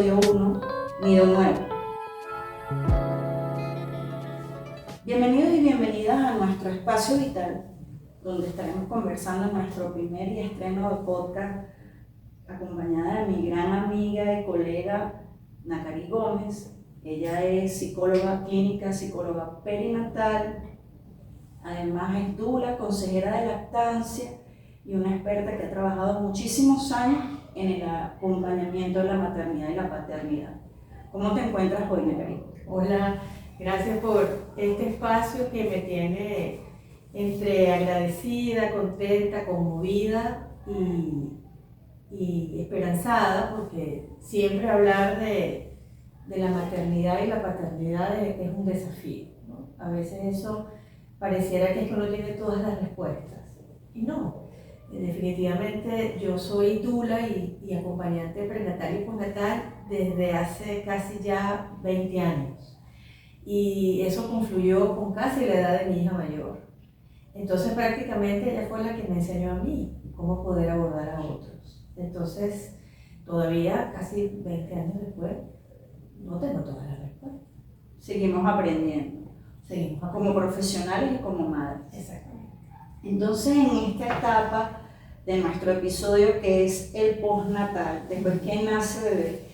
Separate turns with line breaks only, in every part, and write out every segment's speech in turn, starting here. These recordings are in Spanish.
episodio 1, Nido Nuevo. Bienvenidos y bienvenidas a nuestro espacio vital, donde estaremos conversando en nuestro primer y estreno de podcast, acompañada de mi gran amiga y colega Nakari Gómez. Ella es psicóloga clínica, psicóloga perinatal, además es doula, consejera de lactancia y una experta que ha trabajado muchísimos años en el acompañamiento de la maternidad y la paternidad. ¿Cómo te encuentras hoy, Nakari?
Hola, gracias por este espacio que me tiene entre agradecida, contenta, conmovida y esperanzada, porque siempre hablar de la maternidad y la paternidad es un desafío, ¿no? A veces eso pareciera que es que uno tiene todas las respuestas, y no. Definitivamente yo soy doula y acompañante prenatal y postnatal desde hace casi ya 20 años, y eso confluyó con casi la edad de mi hija mayor. Entonces prácticamente ella fue la que me enseñó a mí cómo poder abordar a otros. Entonces todavía casi 20 años después no tengo todas las respuestas.
Seguimos aprendiendo.
Seguimos
como profesionales y como madres.
Exactamente.
Entonces, en esta etapa de nuestro episodio, que es el postnatal, después que nace bebé,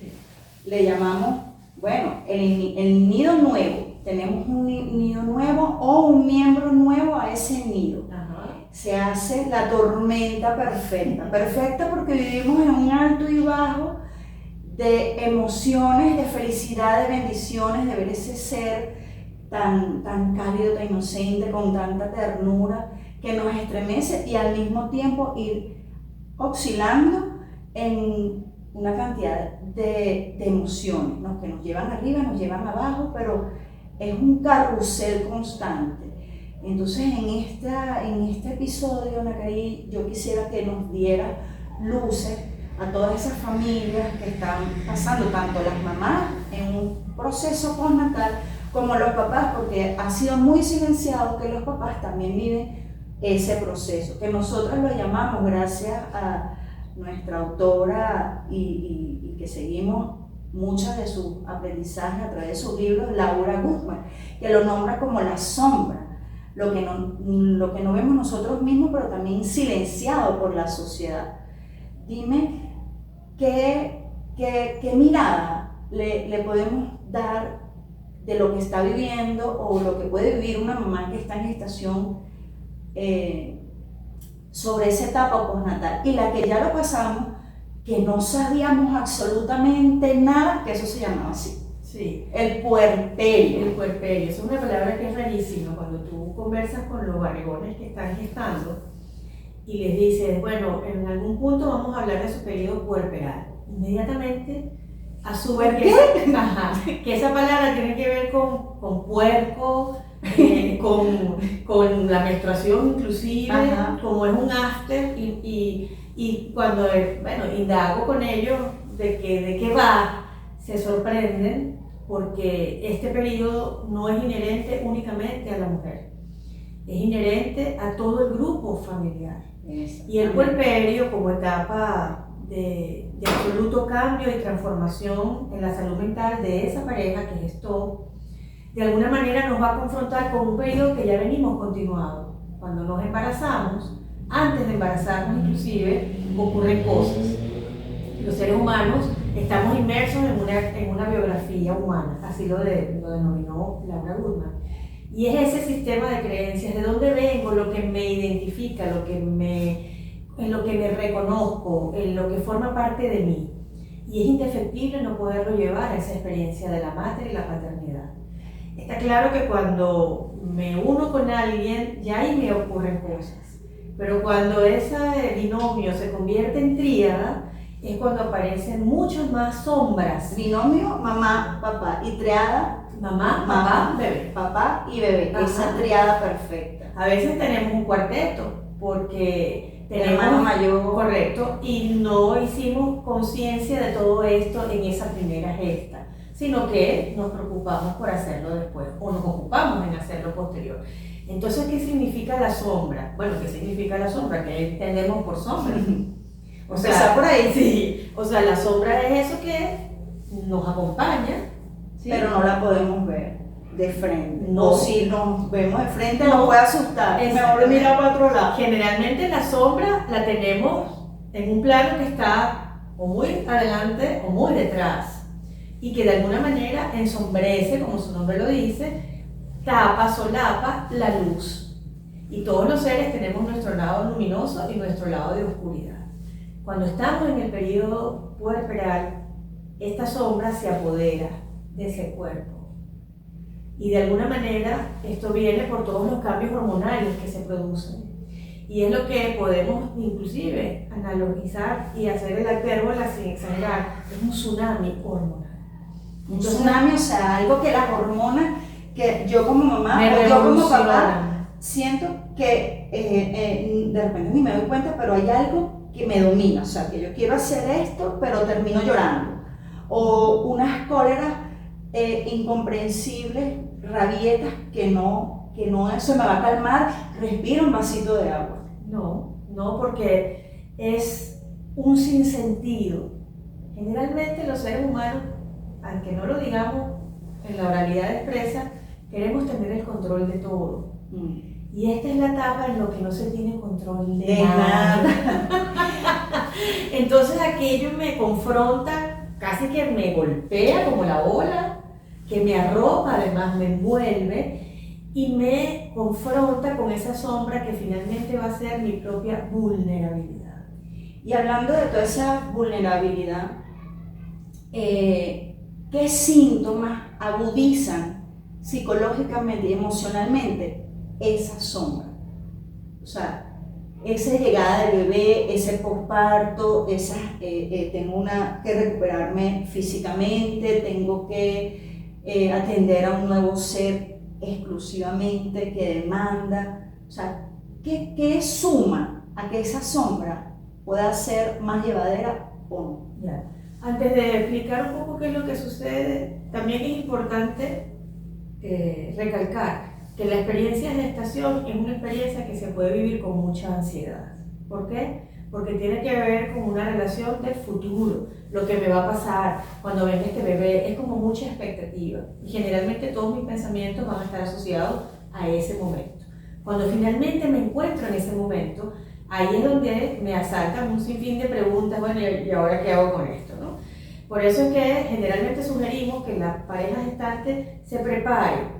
le llamamos, bueno, el nido nuevo. Tenemos un nido nuevo o un miembro nuevo a ese nido.
Ajá.
Se hace la tormenta perfecta. Perfecta porque vivimos en un alto y bajo de emociones, de felicidad, de bendiciones, de ver ese ser tan cálido, tan inocente, con tanta ternura, que nos estremece, y al mismo tiempo ir oscilando en una cantidad de emociones, ¿no? Que nos llevan arriba, nos llevan abajo, pero es un carrusel constante. Entonces en este episodio, Nakari, yo quisiera que nos diera luces a todas esas familias que están pasando, tanto las mamás en un proceso postnatal como los papás, porque ha sido muy silenciado que los papás también viven ese proceso, que nosotros lo llamamos, gracias a nuestra autora y que seguimos muchas de sus aprendizajes a través de sus libros, Laura Guzmán, que lo nombra como la sombra, lo que no vemos nosotros mismos, pero también silenciado por la sociedad. Dime qué mirada le podemos dar de lo que está viviendo o lo que puede vivir una mamá que está en gestación sobre esa etapa postnatal, y la que ya lo pasamos, que no sabíamos absolutamente nada, que eso se llamaba así.
Sí.
El puerperio.
El puerperio, es una palabra que es rarísima. Cuando tú conversas con los barrigones que están gestando y les dices, bueno, en algún punto vamos a hablar de su periodo puerperal, inmediatamente asumen que esa palabra tiene que ver con puerco, con la menstruación inclusive. Ajá. Como es un after, y cuando, bueno, indago con ellos de qué va, se sorprenden, porque este periodo no es inherente únicamente a la mujer, es inherente a todo el grupo familiar. Y el puerperio, como etapa de absoluto cambio y transformación en la salud mental de esa pareja que gestó, de alguna manera nos va a confrontar con un periodo que ya venimos continuado. Cuando nos embarazamos, antes de embarazarnos inclusive, ocurren cosas. Los seres humanos estamos inmersos en una biografía humana, así lo denominó Laura Guzmán. Y es ese sistema de creencias, de dónde vengo, lo que me identifica, en lo que me reconozco, en lo que forma parte de mí. Y es indefectible no poderlo llevar a esa experiencia de la madre y la paternidad. Está claro que cuando me uno con alguien, ya ahí me ocurren cosas. Pero cuando ese binomio se convierte en tríada, es cuando aparecen muchas más sombras.
Binomio, mamá, papá, y triada,
mamá, papá, bebé.
Papá y bebé. Ajá. Esa triada perfecta.
A veces tenemos un cuarteto, porque tenemos
hermano mayor.
Correcto, y no hicimos conciencia de todo esto en esa primera gesta, sino que nos preocupamos por hacerlo después, o nos ocupamos en hacerlo posterior. Entonces, ¿qué significa la sombra? Bueno, ¿qué significa la sombra? ¿Qué entendemos por sombra? O sea, por ahí, sí. O sea, la sombra es eso que nos acompaña, ¿sí?
Pero no la podemos ver de frente.
No.
O si nos vemos de frente nos puede asustar. Mejor mirar para otro lado.
Generalmente la sombra la tenemos en un plano que está o muy adelante o muy detrás y que de alguna manera ensombrece, como su nombre lo dice, tapa, solapa la luz. Y todos los seres tenemos nuestro lado luminoso y nuestro lado de oscuridad. Cuando estamos en el periodo puerperal, esta sombra se apodera de ese cuerpo. Y de alguna manera esto viene por todos los cambios hormonales que se producen. Y es lo que podemos inclusive analogizar y hacer el hipérbola sin exagerar. Es un tsunami hormonal.
Un tsunami, o sea, algo que las hormonas, que yo como mamá
Me
o yo como papá,
revolucionan.
siento que de repente ni me doy cuenta, pero hay algo que me domina, o sea, que yo quiero hacer esto, pero termino llorando. O unas cóleras incomprensibles, rabietas, que no se me va a calmar, respiro un vasito de agua.
No, porque es un sinsentido. Generalmente los seres humanos, aunque no lo digamos en la oralidad expresa, queremos tener el control de todo. Y esta es la etapa en lo que no se tiene control de nada. Entonces aquello me confronta, casi que me golpea como la ola, que me arropa, además me envuelve y me confronta con esa sombra que finalmente va a ser mi propia vulnerabilidad.
Y hablando de toda esa vulnerabilidad, ¿qué síntomas agudizan psicológicamente y emocionalmente esa sombra? O sea, esa llegada del bebé, ese posparto, tengo que recuperarme físicamente, tengo que atender a un nuevo ser exclusivamente que demanda. O sea, ¿qué suma a que esa sombra pueda ser más llevadera o no?
Ya. Antes de explicar un poco qué es lo que sucede, también es importante recalcar que la experiencia de gestación es una experiencia que se puede vivir con mucha ansiedad. ¿Por qué? Porque tiene que ver con una relación del futuro, lo que me va a pasar cuando venga este bebé, es como mucha expectativa. Y generalmente todos mis pensamientos van a estar asociados a ese momento. Cuando finalmente me encuentro en ese momento, ahí es donde me asaltan un sinfín de preguntas, bueno, ¿y ahora qué hago con esto, no? Por eso es que generalmente sugerimos que la pareja gestante se prepare,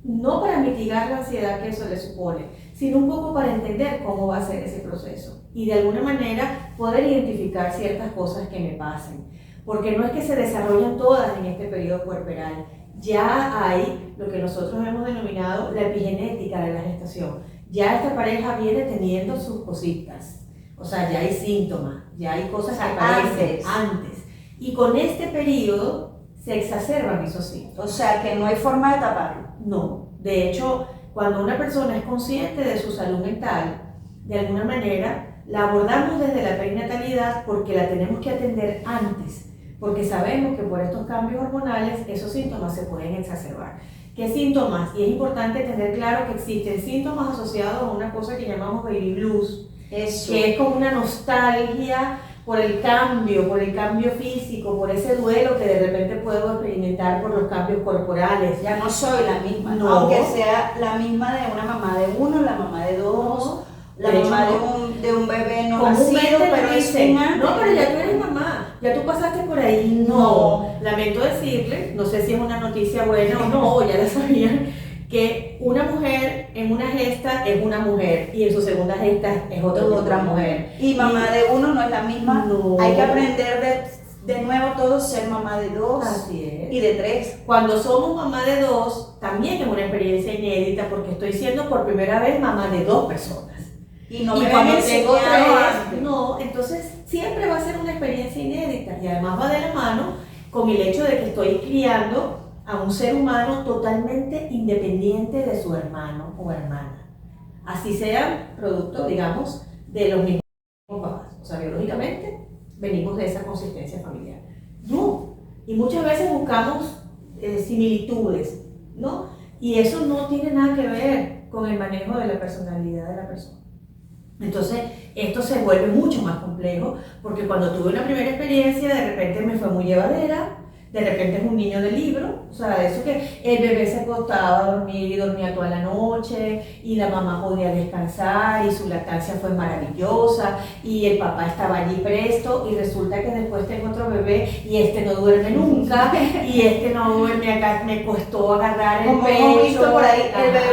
no para mitigar la ansiedad que eso le supone, sino un poco para entender cómo va a ser ese proceso y de alguna manera poder identificar ciertas cosas que me pasen, porque no es que se desarrollan todas en este periodo puerperal, ya hay lo que nosotros hemos denominado la epigenética de la gestación, ya esta pareja viene teniendo sus cositas, o sea, ya hay síntomas, ya hay cosas que aparecen antes, y con este periodo se exacerban esos síntomas.
O sea, que no hay forma de taparlo.
No, de hecho, cuando una persona es consciente de su salud mental, de alguna manera la abordamos desde la perinatalidad porque la tenemos que atender antes, porque sabemos que por estos cambios hormonales esos síntomas se pueden exacerbar. ¿Qué síntomas? Y es importante tener claro que existen síntomas asociados a una cosa que llamamos baby blues, que es como una nostalgia por el cambio físico, por ese duelo que de repente puedo experimentar por los cambios corporales.
Ya no soy la misma,
no.
Aunque sea la misma de una mamá de uno, la mamá de dos, la mamá de un bebé no nacido, pero es un antes.
No, pero ya tú eres mamá, ya tú pasaste por ahí. No, lamento decirles, no sé si es una noticia buena o no, ya la sabían, que una mujer en una gesta es una mujer y en su segunda gesta es otra mujer.
Y mamá de uno no es la misma.
No.
Hay que aprender de nuevo todos ser mamá de dos.
Así es.
Y de tres.
Cuando somos mamá de dos, también es una experiencia inédita porque estoy siendo por primera vez mamá de dos personas.
Y no
y
me
cuando
ven
tengo
enseñado
tres, no, entonces siempre va a ser una experiencia inédita y además va de la mano con el hecho de que estoy criando a un ser humano totalmente independiente de su hermano o hermana, así sea producto, digamos, de los mismos papás, o sea, biológicamente venimos de esa consistencia familiar. No, y muchas veces buscamos similitudes, ¿no? Y eso no tiene nada que ver con el manejo de la personalidad de la persona. Entonces, esto se vuelve mucho más complejo porque cuando tuve una primera experiencia, de repente me fue muy llevadera, de repente es un niño de libro, o sea, eso que el bebé se acostaba a dormir y dormía toda la noche y la mamá podía descansar y su lactancia fue maravillosa y el papá estaba allí presto y resulta que después tengo otro bebé y este no duerme nunca y este no duerme acá, me costó agarrar el
como
pecho.
hemos visto por ahí, el
Ajá.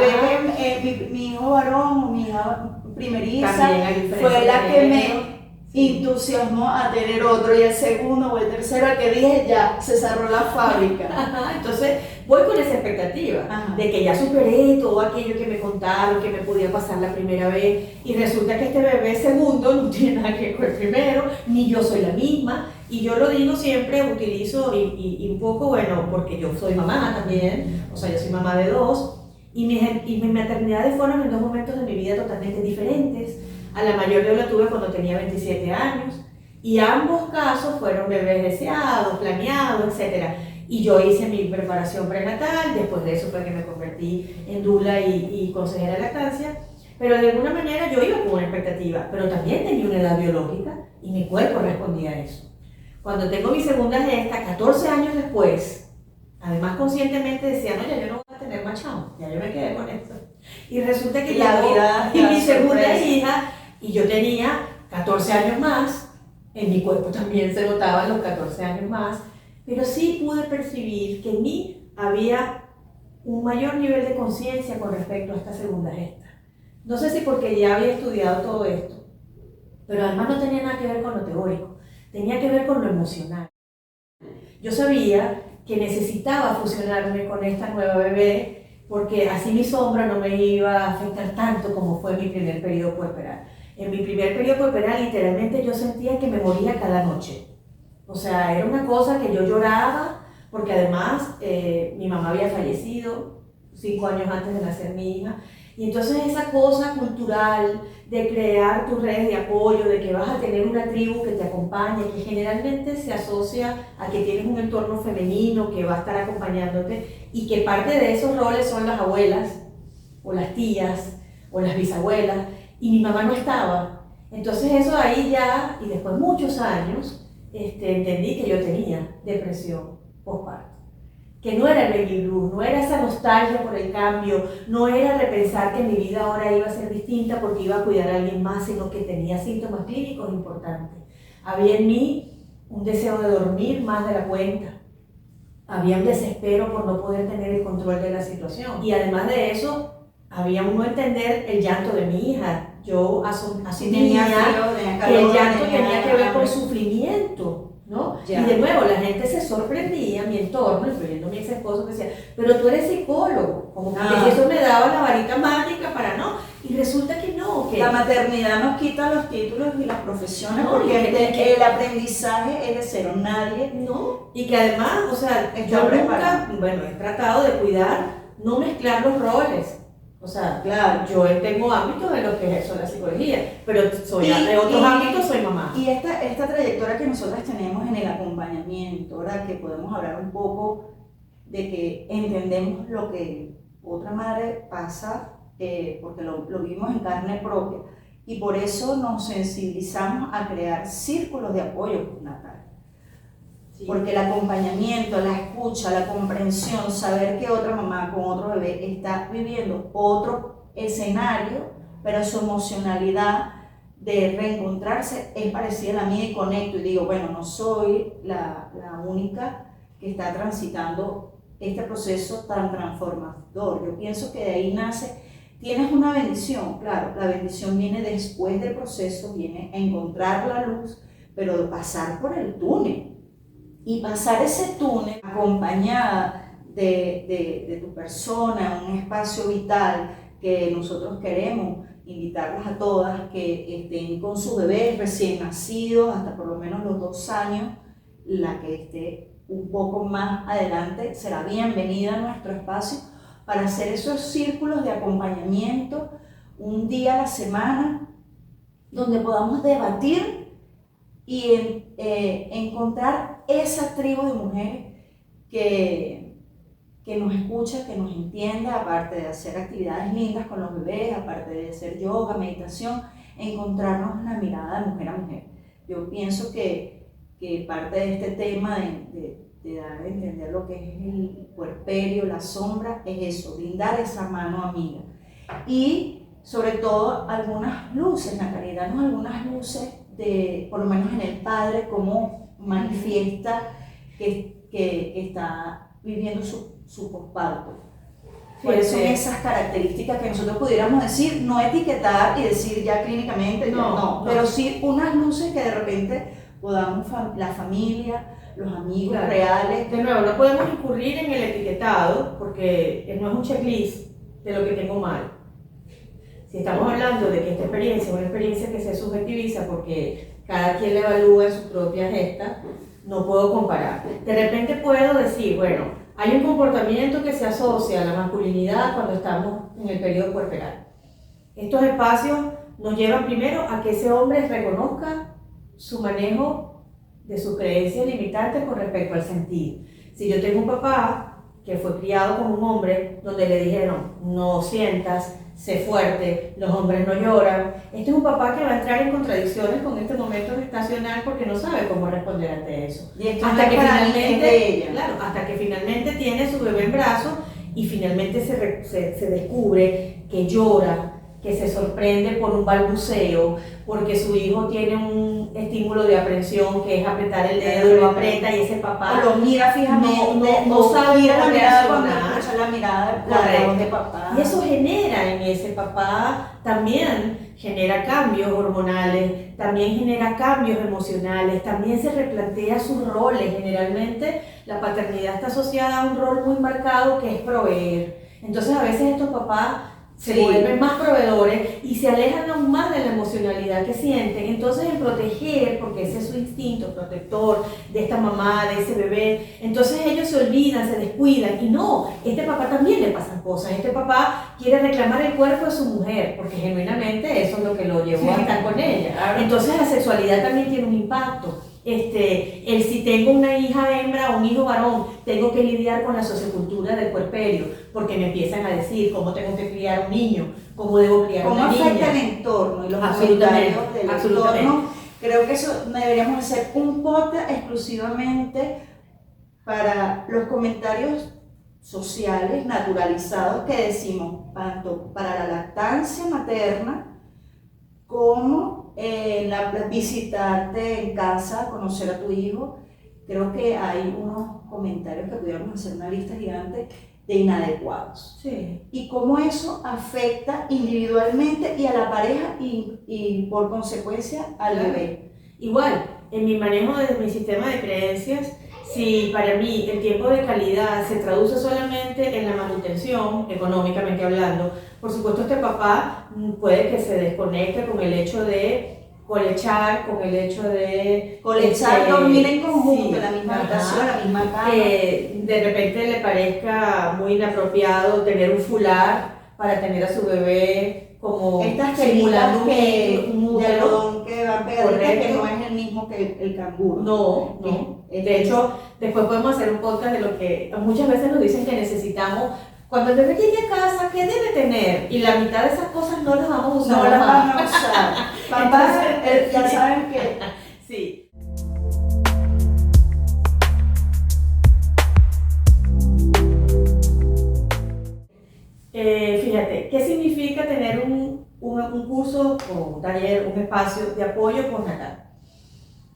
bebé, mi hijo varón o mi hija primeriza
También hay diferencia
fue la
de
que
género.
me entusiasmó a tener otro, y el segundo o el tercero al que dije ya se cerró la fábrica.
Ajá, entonces voy con esa expectativa
Ajá.
de que ya superé todo aquello que me contaron, que me podía pasar la primera vez y resulta que este bebé segundo no tiene nada que ver con el primero, ni yo soy la misma y yo lo digo siempre, utilizo y un poco, bueno, porque yo soy mamá también, o sea, yo soy mamá de dos y mis maternidades fueron en dos momentos de mi vida totalmente diferentes. A la mayor yo la tuve cuando tenía 27 años y ambos casos fueron bebés deseados, planeados, etc. Y yo hice mi preparación prenatal, después de eso fue que me convertí en doula y consejera de lactancia, pero de alguna manera yo iba con una expectativa, pero también tenía una edad biológica y mi cuerpo respondía a eso. Cuando tengo mi segunda gesta, 14 años después, además conscientemente decía, no, ya yo no voy a tener más chamo, ya yo me quedé con esto. Y resulta que
La
llegó
vida,
y
la
mi segunda
sorpresa.
hija, y yo tenía 14 años más, en mi cuerpo también se notaban los 14 años más, pero sí pude percibir que en mí había un mayor nivel de conciencia con respecto a esta segunda gesta. No sé si porque ya había estudiado todo esto, pero además no tenía nada que ver con lo teórico, tenía que ver con lo emocional. Yo sabía que necesitaba fusionarme con esta nueva bebé porque así mi sombra no me iba a afectar tanto como fue mi primer periodo puerperal. En mi primer periodo puerperal literalmente yo sentía que me moría cada noche. O sea, era una cosa que yo lloraba porque además mi mamá había fallecido 5 años antes de nacer mi hija. Y entonces esa cosa cultural de crear tus redes de apoyo, de que vas a tener una tribu que te acompañe, que generalmente se asocia a que tienes un entorno femenino que va a estar acompañándote y que parte de esos roles son las abuelas o las tías o las bisabuelas y mi mamá no estaba. Entonces eso ahí ya, y después de muchos años, entendí que yo tenía depresión postparto. Que no era el baby blues, no era esa nostalgia por el cambio, no era repensar que mi vida ahora iba a ser distinta porque iba a cuidar a alguien más, sino que tenía síntomas clínicos importantes. Había en mí un deseo de dormir más de la cuenta, había un desespero por no poder tener el control de la situación y además de eso, había un no entender el llanto de mi hija. Yo asumía que el llanto tenía que ver con sufrimiento, ¿no?
Ya.
Y de nuevo, la gente se sorprendía, mi entorno, incluyendo mi ex esposo, que decía, pero tú eres psicólogo, como que si eso me daba la varita mágica para no, y resulta que no, que
La maternidad nos quita los títulos y las profesiones
No,
porque el aprendizaje es de cero, nadie.
no, y que además, o sea,
Está
yo
preparado.
nunca, bueno, he tratado de cuidar, no mezclar los roles. O sea,
Claro.
yo tengo ámbitos en los que ejerzo la psicología, pero soy
Y-
de otros
y-
ámbitos soy mamá.
Y esta trayectoria que nosotras tenemos en el acompañamiento, ahora que podemos hablar un poco de que entendemos lo que otra madre pasa, porque lo vimos en carne propia, y por eso nos sensibilizamos a crear círculos de apoyo postnatal.
Sí.
Porque el acompañamiento, la escucha, la comprensión, saber que otra mamá con otro bebé está viviendo otro escenario, pero su emocionalidad de reencontrarse es parecida a la mía y conecto y digo, bueno, no soy la única que está transitando este proceso tan transformador. Yo pienso que de ahí nace, tienes una bendición, claro, la bendición viene después del proceso, viene a encontrar la luz, pero de pasar por el túnel. Y pasar ese túnel acompañada de tu persona, un espacio vital que nosotros queremos invitarlas a todas que estén con sus bebés recién nacidos hasta por lo menos los 2 años, la que esté un poco más adelante será bienvenida a nuestro espacio para hacer esos círculos de acompañamiento un día a la semana donde podamos debatir y encontrar esa tribu de mujeres que nos escucha, que nos entiende, aparte de hacer actividades lindas con los bebés, aparte de hacer yoga, meditación, encontrarnos la mirada de mujer a mujer. Yo pienso que parte de este tema de te da a entender lo que es el puerperio, la sombra, es eso, brindar esa mano amiga. Y sobre todo algunas luces, Natalia, danos algunas luces de, por lo menos en el padre, cómo manifiesta que está viviendo su posparto. ¿Cuáles son esas características que nosotros pudiéramos decir, no etiquetar y decir ya clínicamente, no, pero sí unas luces que de repente podamos, la familia, los amigos reales?
De nuevo, no podemos incurrir en el etiquetado porque no es un checklist de lo que tengo mal. Si estamos hablando de que esta experiencia es una experiencia que se subjetiviza porque cada quien la evalúa en su propia gesta, no puedo comparar. De repente puedo decir, bueno, hay un comportamiento que se asocia a la masculinidad cuando estamos en el periodo puerperal. Estos espacios nos llevan primero a que ese hombre reconozca su manejo de sus creencias limitantes con respecto al sentir. Si yo tengo un papá que fue criado como un hombre donde le dijeron no sientas, sé fuerte, los hombres no lloran, este es un papá que va a entrar en contradicciones con este momento gestacional porque no sabe cómo responder ante eso.
Y esto hasta que finalmente,
claro, hasta que finalmente tiene su bebé en brazos y finalmente se descubre que llora, que se sorprende por un balbuceo, porque su hijo tiene un estímulo de aprensión que es apretar el dedo, lo aprieta y ese papá
lo mira fijamente,
no sabe
mira la mirada cuando
reaccionar.
escucha la mirada de papá.
Y eso genera en ese papá, también genera cambios hormonales, también genera cambios emocionales, también se replantea sus roles. Generalmente la paternidad está asociada a un rol muy marcado que es proveer. Entonces a veces estos papás se vuelven más proveedores y se alejan aún más de la emocionalidad que sienten. Entonces el proteger, porque ese es su instinto protector de esta mamá, de ese bebé, entonces ellos se olvidan, se descuidan y no, este papá también le pasan cosas, este papá quiere reclamar el cuerpo de su mujer, porque genuinamente eso es lo que lo llevó a estar con ella. Entonces la sexualidad también tiene un impacto. El si tengo una hija hembra o un hijo varón, tengo que lidiar con la sociocultura del puerperio, porque me empiezan a decir cómo tengo que criar un niño, cómo debo criar una niña.
¿Cómo afecta el entorno y los comentarios del entorno? Creo que eso deberíamos hacer un podcast exclusivamente para los comentarios sociales naturalizados que decimos, tanto para la lactancia materna como visitarte en casa, conocer a tu hijo. Creo que hay unos comentarios que pudiéramos hacer una lista gigante de inadecuados.
Sí.
Y cómo eso afecta individualmente y a la pareja y por consecuencia al bebé.
Igual, en mi manejo de mi sistema de creencias, si para mí el tiempo de calidad se traduce solamente en la manutención, económicamente hablando, por supuesto este papá puede que se desconecte con el hecho de colechar, con el hecho de
dormir en conjunto, en la misma habitación, la misma cama.
Que de repente le parezca muy inapropiado tener un fular para tener a su bebé como
estas
simulando
un de algodón que van pegaditas, que no es el mismo que el canguro.
No. De hecho, después podemos hacer un podcast de lo que muchas veces nos dicen que necesitamos. Cuando el bebé llegue a casa, ¿qué debe tener? Y la mitad de esas cosas no las vamos a usar.
No las van a usar. Papás ya saben que...
Sí. Fíjate, ¿qué significa tener un curso o un taller, un espacio de apoyo postnatal?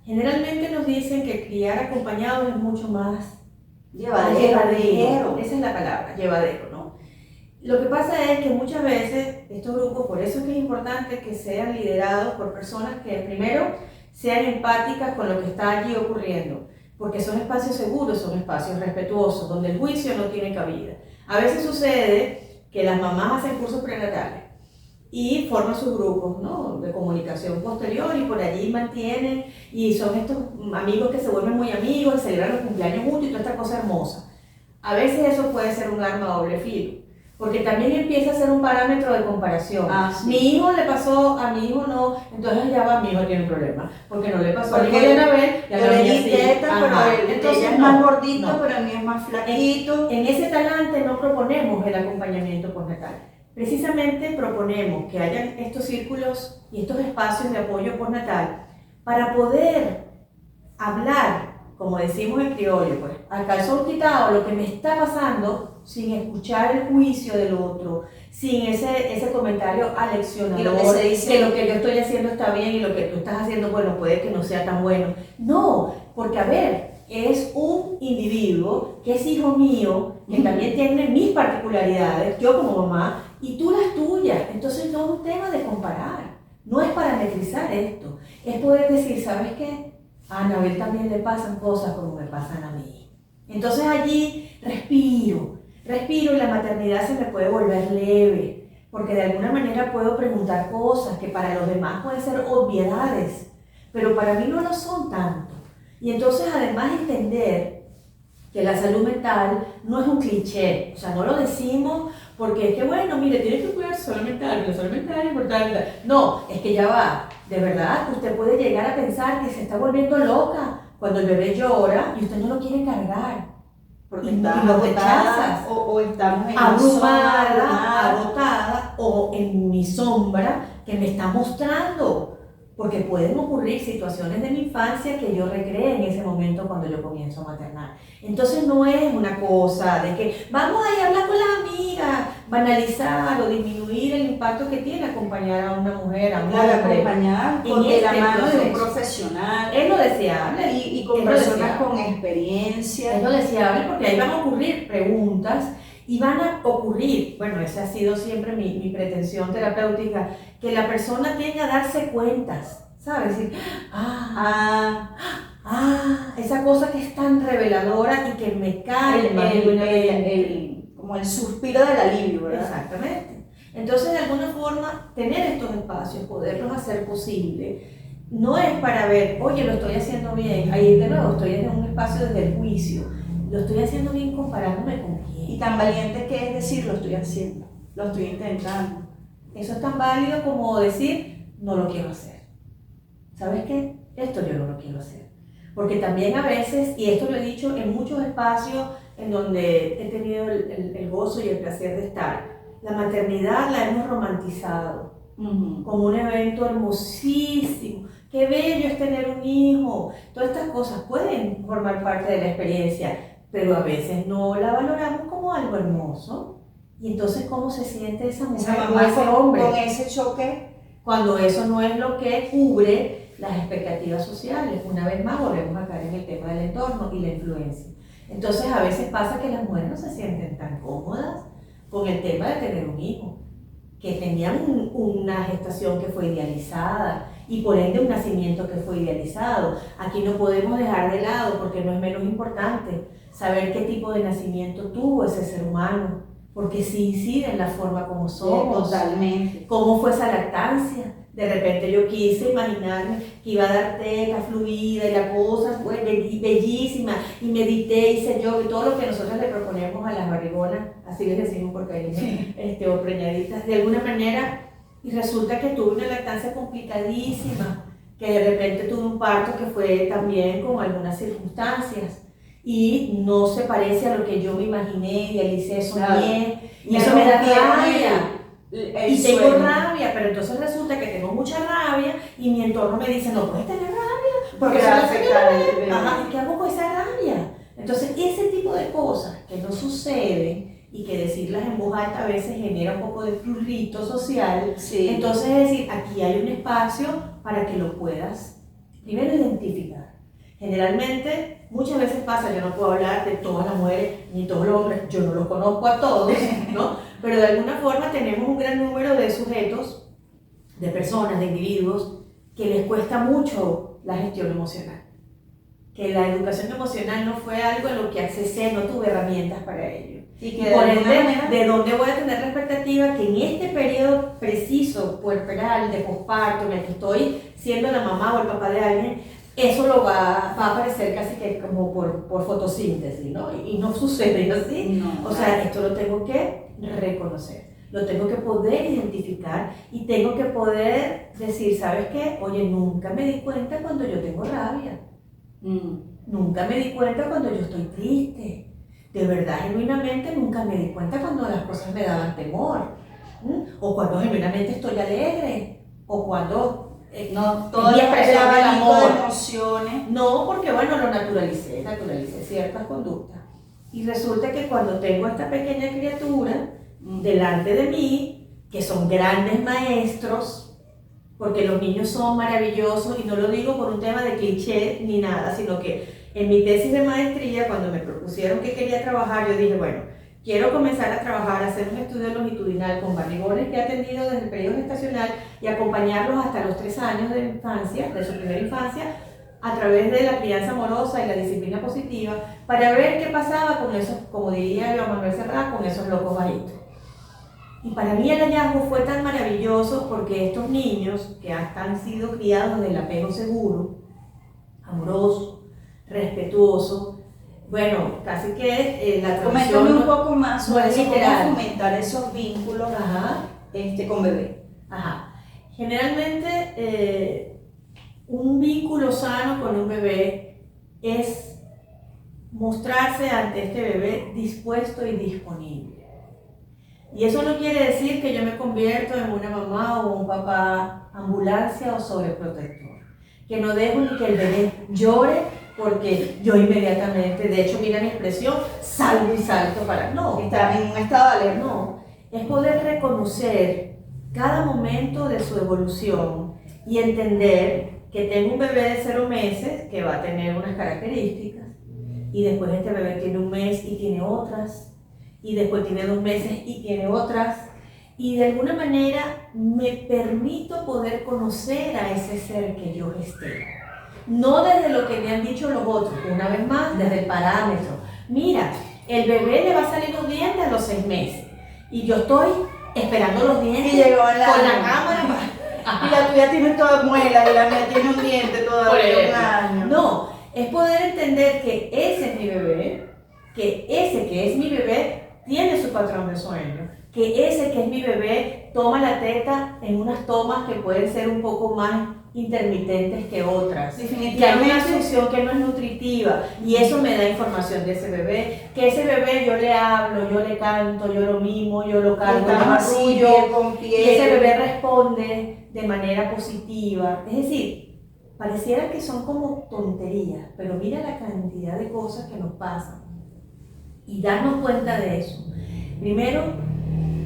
Generalmente nos dicen que criar acompañados es mucho más llevadero. Esa es la palabra, llevadero, ¿no? Lo que pasa es que muchas veces estos grupos, por eso es que es importante que sean liderados por personas que primero sean empáticas con lo que está allí ocurriendo, porque son espacios seguros, son espacios respetuosos, donde el juicio no tiene cabida. A veces sucede que las mamás hacen cursos prenatales y forman sus grupos, ¿no?, de comunicación posterior y por allí mantienen, y son estos amigos que se vuelven muy amigos y celebran los cumpleaños juntos y toda esta cosa hermosa. A veces eso puede ser un arma a doble filo, porque también empieza a ser un parámetro de comparación.
Sí.
Mi hijo le pasó, a mi hijo no, entonces ya va, mi hijo tiene un problema, porque no le pasó al hijo de Anabel,
yo le di teta, pero ella es más gordito, pero el mío es más flaquito.
En ese talante no proponemos el acompañamiento postnatal. Precisamente proponemos que hayan estos círculos y estos espacios de apoyo postnatal para poder hablar como decimos en criollo, pues, al calzón quitado, lo que me está pasando, sin escuchar el juicio del otro, sin ese comentario aleccionador,
Y lo que se dice,
que lo que yo estoy haciendo está bien y lo que tú estás haciendo, bueno, puede que no sea tan bueno. No, porque a ver, es un individuo que es hijo mío, que también tiene mis particularidades, yo como mamá, y tú las tuyas. Entonces no es un tema de comparar, no es parametrizar esto, es poder decir, ¿sabes qué? A Anabel también le pasan cosas como me pasan a mí. Entonces allí respiro y la maternidad se me puede volver leve, porque de alguna manera puedo preguntar cosas que para los demás pueden ser obviedades, pero para mí no lo son tanto. Y entonces además entender que la salud mental no es un cliché, o sea, no lo decimos porque es que bueno, mire, tiene que cuidar su salud mental, la salud mental es importante. No, es que ya va, de verdad, usted puede llegar a pensar que se está volviendo loca cuando el bebé llora y usted no lo quiere cargar.
porque
Y
estás
lo
agotada,
rechazas.
o estamos en
Abrumada, agotada o en mi sombra que me está mostrando. Porque pueden ocurrir situaciones de mi infancia que yo recreé en ese momento cuando yo comienzo a maternar. Entonces no es una cosa de que vamos a ir a hablar con las amigas, banalizar o disminuir el impacto que tiene acompañar a una mujer, a un hombre.
acompañar
en
con de la
este
mano de un
proceso.
profesional
Es lo deseable.
y con
es lo
personas
deseable.
con experiencia.
Es lo deseable porque ahí van a ocurrir preguntas y van a ocurrir, bueno, esa ha sido siempre mi pretensión terapéutica, que la persona tenga a darse cuentas, ¿sabes? Decir, esa cosa que es tan reveladora y que me calma.
Como el suspiro del alivio, ¿verdad?
Exactamente. Entonces, de alguna forma, tener estos espacios, poderlos hacer posible, no es para ver, oye, lo estoy haciendo bien, ahí de nuevo estoy en un espacio desde el juicio, lo estoy haciendo bien comparándome con quién.
Y tan valiente que es decir, lo estoy haciendo, lo estoy intentando.
Eso es tan válido como decir, no lo quiero hacer. ¿Sabes qué? Esto yo no lo quiero hacer. Porque también a veces, y esto lo he dicho en muchos espacios en donde he tenido el gozo y el placer de estar, la maternidad la hemos romantizado como un evento hermosísimo. Qué bello es tener un hijo. Todas estas cosas pueden formar parte de la experiencia, pero a veces no la valoramos como algo hermoso. Y entonces, ¿cómo se siente esa mujer o ese hombre
con ese choque?
Cuando eso no es lo que cubre las expectativas sociales? Una vez más volvemos a caer en el tema del entorno y la influencia. Entonces a veces pasa que las mujeres no se sienten tan cómodas con el tema de tener un hijo, que tenían una gestación que fue idealizada y por ende un nacimiento que fue idealizado. Aquí no podemos dejar de lado, porque no es menos importante, saber qué tipo de nacimiento tuvo ese ser humano, porque sí incide en la forma como somos.
Totalmente.
¿Cómo fue esa lactancia? De repente yo quise imaginarme que iba a dar teta fluida y la cosa fue bellísima, y medité, hice yo, y todo lo que nosotros le proponemos a las barrigonas, así les decimos por cariño, o preñaditas, de alguna manera, y resulta que tuve una lactancia complicadísima, que de repente tuve un parto que fue también con algunas circunstancias, y no se parece a lo que yo me imaginé, idealicé, soñé, y eso me da rabia. Y tengo rabia, pero entonces resulta que tengo mucha rabia y mi entorno me dice, no puedes tener rabia, porque eso afecta al bebé. Ajá, ¿y qué hago con esa rabia? Entonces, ese tipo de cosas que no suceden y que decirlas en voz alta a veces genera un poco de prurito social, entonces es decir, aquí hay un espacio para que lo puedas primero identificar. Generalmente, muchas veces pasa, yo no puedo hablar de todas las mujeres ni todos los hombres, yo no los conozco a todos, ¿no? Pero de alguna forma tenemos un gran número de sujetos, de personas, de individuos, que les cuesta mucho la gestión emocional. Que la educación emocional no fue algo en lo que accesé, no tuve herramientas para ello. Y que por ende, ¿de dónde voy a tener la expectativa que en este periodo preciso, puerperal, de posparto, en el que estoy siendo la mamá o el papá de alguien, eso lo va a aparecer casi que como por fotosíntesis, ¿no? Y no sucede así.
No,
o sea, esto lo tengo que reconocer, lo tengo que poder identificar y tengo que poder decir, ¿sabes qué? Oye, nunca me di cuenta cuando yo tengo rabia. Nunca me di cuenta cuando yo estoy triste. De verdad, genuinamente, nunca me di cuenta cuando las cosas me daban temor. O cuando genuinamente estoy alegre. O cuando
No,
es
todo
mi
el
expresión del
abanico
amor.
de emociones.
No, porque bueno, lo naturalicé ciertas conductas. Y resulta que cuando tengo esta pequeña criatura delante de mí, que son grandes maestros, porque los niños son maravillosos, y no lo digo por un tema de cliché ni nada, sino que en mi tesis de maestría, cuando me propusieron que quería trabajar, yo dije, bueno, quiero comenzar a trabajar, a hacer un estudio longitudinal con barrigones que he atendido desde el periodo gestacional y acompañarlos hasta los 3 años de infancia, de su primera infancia, a través de la crianza amorosa y la disciplina positiva, para ver qué pasaba con esos, como diría Joan Manuel Serrat, con esos locos bajitos. Y para mí el hallazgo fue tan maravilloso porque estos niños que han sido criados del apego seguro, amoroso, respetuoso, bueno, casi que la traducción
Coméntame un poco más
no
sobre
es
eso,
literal.
cómo fomentar esos vínculos con bebé.
Ajá. Generalmente un vínculo sano con un bebé es mostrarse ante este bebé dispuesto y disponible. Y eso no quiere decir que yo me convierto en una mamá o un papá ambulancia o sobreprotector. Que no dejo ni que el bebé llore porque yo inmediatamente, de hecho mira mi expresión, salgo y salto para... No,
Está en un estado de alerta.
no, es poder reconocer cada momento de su evolución y entender que tengo un bebé de 0 meses que va a tener unas características y después este bebé tiene 1 mes y tiene otras y después tiene 2 meses y tiene otras y de alguna manera me permito poder conocer a ese ser que yo gesté. No desde lo que me han dicho los otros, una vez más desde el parámetro. Mira, el bebé le va a salir los dientes a los 6 meses y yo estoy esperando los dientes
Y llegó
con la
cámara. Y la tuya tiene toda muela y la mía tiene un diente todavía de 1 año.
No, es poder entender que ese es mi bebé, que ese que es mi bebé tiene su patrón de sueño, que ese que es mi bebé toma la teta en unas tomas que pueden ser un poco más intermitentes que otras.
Definitivamente.
Que hay una función que no es nutritiva y eso me da información de ese bebé, que ese bebé yo le hablo, yo le canto, yo lo mimo, yo lo cargo, yo lo arrullo, y ese bebé responde de manera positiva. Es decir, pareciera que son como tonterías, pero mira la cantidad de cosas que nos pasan y darnos cuenta de eso. Primero,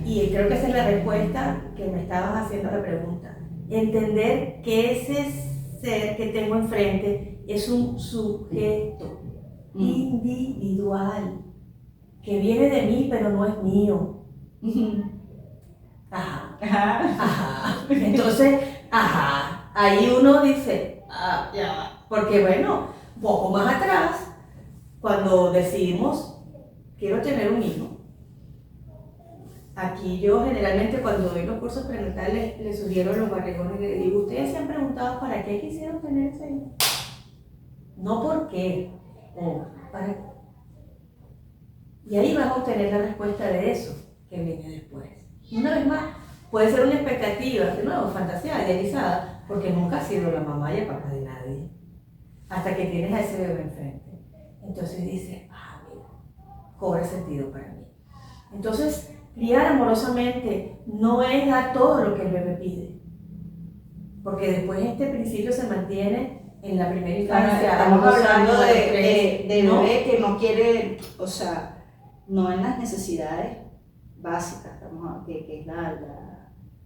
y creo que esa es la respuesta que me estabas haciendo a la pregunta, entender que ese ser que tengo enfrente es un sujeto individual que viene de mí pero no es mío. Ajá. Entonces, ahí uno dice, ya va. Porque bueno, poco más atrás, cuando decidimos, quiero tener un hijo, aquí yo generalmente cuando doy los cursos prenatales les sugiero a los barrigones, les digo, ¿ustedes se han preguntado para qué quisieron tener ese hijo? No por qué, o para qué. Y ahí vas a obtener la respuesta de eso que viene después. Y una vez más, puede ser una expectativa, de nuevo, fantasía, idealizada, porque nunca has sido la mamá y el papá de nadie, hasta que tienes a ese bebé enfrente. Entonces dices, mira, cobra sentido para mí. Entonces, criar amorosamente no es dar todo lo que el bebé pide, porque después este principio se mantiene en la primera infancia.
Estamos hablando de
¿no?
bebé que no quiere, o sea, no en las necesidades básicas, que es la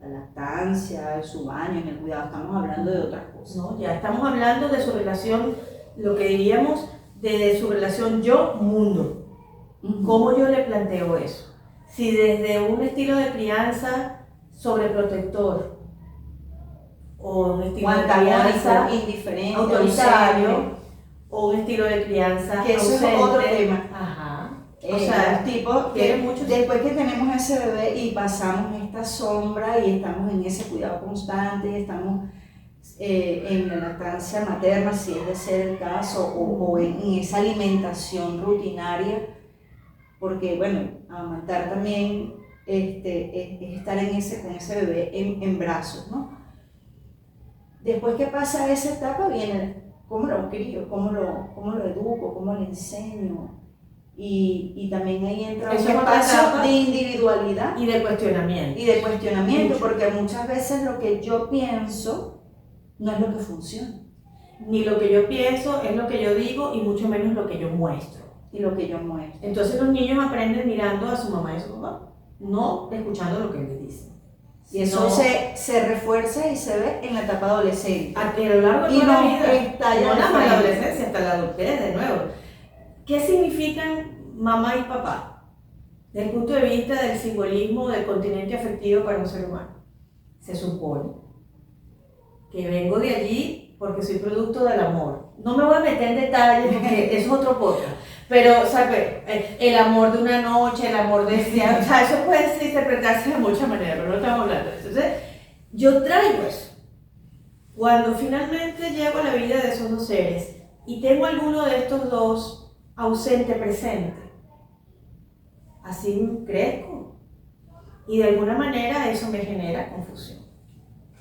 lactancia, su baño, en el cuidado, estamos hablando de otras cosas.
No, ya estamos hablando de su relación, lo que diríamos, de su relación yo-mundo. ¿Cómo yo le planteo eso? Si desde un estilo de crianza sobreprotector o un estilo de crianza
indiferente,
autoritario o un estilo de crianza
que eso
ausente.
es otro tema.
O sea,
tipo que después que tenemos ese bebé y pasamos esta sombra y estamos en ese cuidado constante y estamos en la lactancia materna, si es de ser el caso, o en esa alimentación rutinaria, porque bueno, amamantar también es estar con ese bebé en brazos, ¿no? Después que pasa esa etapa viene cómo lo crío, cómo lo educo, cómo le enseño, y también ahí entra un espacio de individualidad
y de cuestionamiento.
porque muchas veces lo que yo pienso no es lo que funciona.
Ni lo que yo pienso es lo que yo digo y mucho menos lo que yo muestro.
Y lo que yo muestro.
Entonces los niños aprenden mirando a su mamá y a su papá, no escuchando lo que les dicen.
Y eso se refuerza y se ve en la etapa adolescente.
A lo largo de
Y
toda la
no
vida,
estalla
no
de
nada más la
frente.
adolescencia, hasta la adultez de nuevo. ¿Qué significan mamá y papá? Desde el punto de vista del simbolismo del continente afectivo para un ser humano. Se supone que vengo de allí porque soy producto del amor. No me voy a meter en detalles porque eso es otro podcast. Pero, ¿sabes? El amor de una noche, el amor de ese día, o sea, eso puede interpretarse de muchas maneras, pero no estamos hablando de eso. Entonces, yo traigo eso. Cuando finalmente llego a la vida de esos dos seres y tengo alguno de estos dos ausente, presente, así crezco. Y de alguna manera eso me genera confusión.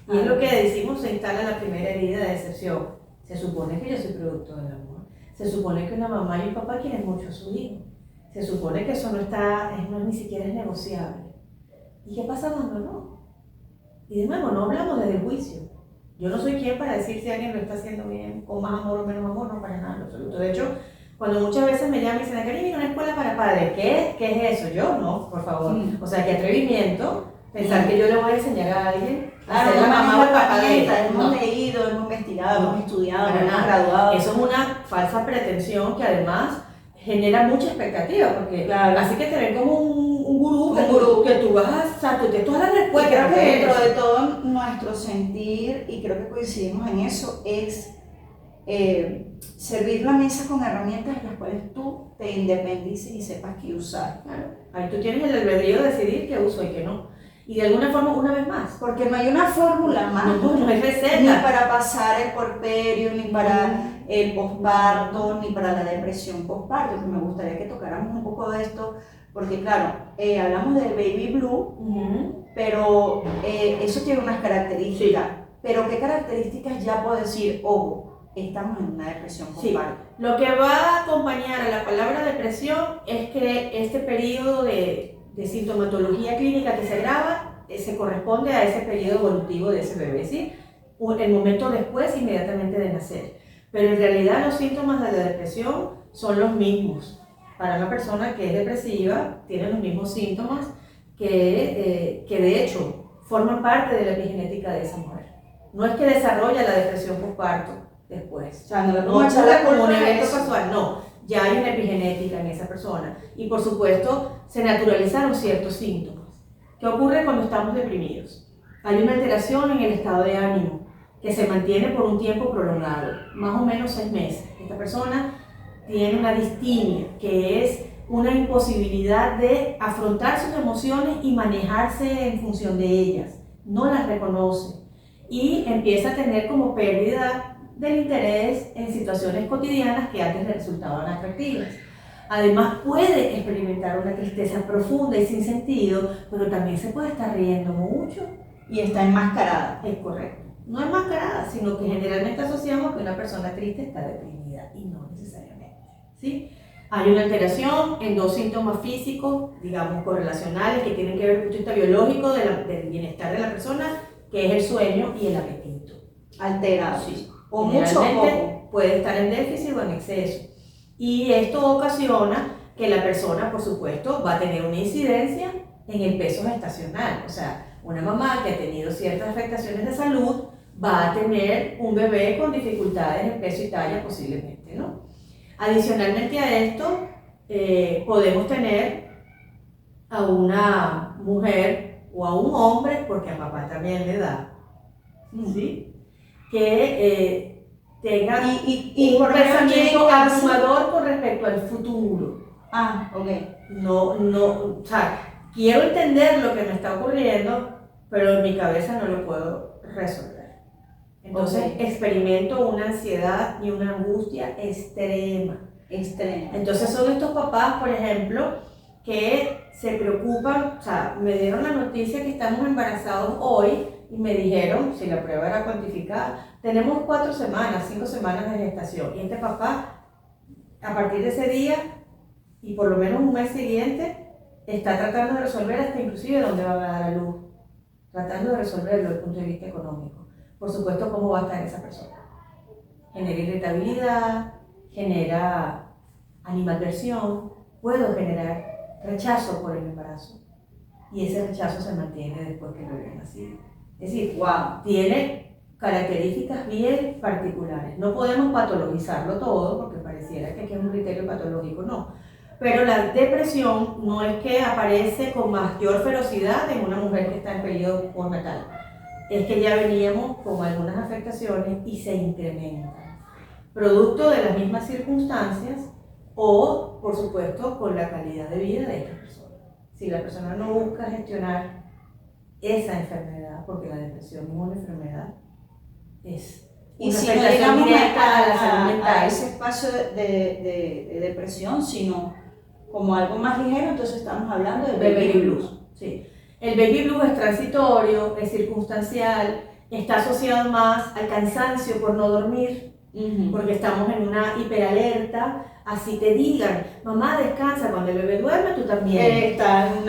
Y es lo que decimos, se instala la primera herida de decepción. Se supone que yo soy producto del amor. Se supone que una mamá y un papá quieren mucho a su hijo. Se supone que eso no ni siquiera es negociable. ¿Y qué pasa cuando no? Y de nuevo, no hablamos desde el juicio. Yo no soy quien para decir si alguien lo está haciendo bien, con más amor o menos amor, no para nada en absoluto. De hecho, cuando muchas veces me llaman y dicen, cariño, una escuela para padres, ¿qué es eso? Yo no, por favor. O sea, qué atrevimiento pensar que yo le voy a enseñar a alguien a ser la mamá o el papá de ella.
Hemos leído, hemos investigado, hemos estudiado,
para
hemos
nada.
graduado.
Eso es una falsa pretensión que además genera mucha expectativa, porque
Claro.
así que te ven como un gurú,
Un
que tú vas a, o sea, tú tienes todas las
Y
respuestas.
creo que
porque
dentro
eres.
de todo nuestro sentir, y creo que coincidimos en eso, es servir la mesa con herramientas en las cuales tú te independices y sepas qué usar.
Claro. Ahí tú tienes el albedrío de decidir qué uso y qué no. Y de alguna forma, una vez más.
Porque no hay una fórmula mágica,
No hay receta.
ni para pasar el porperio, ni para el posparto, ni para la depresión posparto, que me gustaría que tocáramos un poco de esto, porque claro, hablamos del baby blue, pero eso tiene unas características.
Sí.
Pero ¿qué características ya puedo decir? Ojo, estamos en una depresión posparto.
Sí. Lo que va a acompañar a la palabra depresión es que este periodo de sintomatología clínica que se agrava se corresponde a ese periodo evolutivo de ese bebé, ¿sí? El momento después inmediatamente de nacer. Pero en realidad los síntomas de la depresión son los mismos. Para una persona que es depresiva, tiene los mismos síntomas que de hecho forman parte de la epigenética de esa mujer. No es que desarrolla la depresión postparto después.
O sea, no
ocurre como un evento
eso.
casual, no. Ya hay una epigenética en esa persona. Y por supuesto, se naturalizaron ciertos síntomas. ¿Qué ocurre cuando estamos deprimidos? Hay una alteración en el estado de ánimo que se mantiene por un tiempo prolongado, más o menos 6 meses. Esta persona tiene una distimia, que es una imposibilidad de afrontar sus emociones y manejarse en función de ellas. No las reconoce y empieza a tener como pérdida del interés en situaciones cotidianas que antes le resultaban atractivas. Además puede experimentar una tristeza profunda y sin sentido, pero también se puede estar riendo mucho.
Y está enmascarada.
Es correcto. No enmascarada, sino que generalmente asociamos que una persona triste está deprimida y no necesariamente, ¿sí? Hay una alteración en 2 síntomas físicos, digamos, correlacionales, que tienen que ver con el punto de vista biológico del bienestar de la persona, que es el sueño y el apetito.
Alterado.
Sí.
O mucho o poco.
Puede estar en déficit o en exceso. Y esto ocasiona que la persona, por supuesto, va a tener una incidencia en el peso gestacional. O sea, una mamá que ha tenido ciertas afectaciones de salud va a tener un bebé con dificultades en peso y talla posiblemente, ¿no? Adicionalmente a esto, podemos tener a una mujer o a un hombre, porque a papá también le da, ¿sí? Que tenga un pensamiento abrumador con respecto al futuro.
Ah, ok.
No, o sea, quiero entender lo que me está ocurriendo, pero en mi cabeza no lo puedo resolver. Entonces experimento una ansiedad y una angustia extrema. Entonces son estos papás, por ejemplo, que se preocupan, o sea, me dieron la noticia que estamos embarazados hoy y me dijeron, si la prueba era cuantificada, tenemos 4 semanas, 5 semanas de gestación. Y este papá, a partir de ese día y por lo menos un mes siguiente, está tratando de resolver hasta inclusive dónde va a dar a luz. Tratando de resolverlo desde el punto de vista económico. por supuesto, cómo va a estar esa persona. Genera irritabilidad, genera animadversión, puedo generar rechazo por el embarazo. Y ese rechazo se mantiene después que el bebé ha nacido. Es decir,
Wow.
tiene características bien particulares. No podemos patologizarlo todo porque pareciera que aquí es un criterio patológico, no. Pero la depresión no es que aparece con mayor ferocidad en una mujer que está en periodo postnatal. Es que ya veníamos con algunas afectaciones y se incrementan. Producto de las mismas circunstancias o, por supuesto, con la calidad de vida de esta persona. Si la persona no busca gestionar esa enfermedad, porque la depresión es una enfermedad, es
Y
una
si no
afectación
llegamos
directa a la salud
a
mental.
ese espacio de depresión, sino como algo más ligero, entonces estamos hablando del
Baby blues. Sí. El baby blues es transitorio, es circunstancial, está asociado más al cansancio por no dormir, porque estamos en una hiperalerta. Así te digan, mamá descansa, cuando el bebé duerme, tú también.
Está en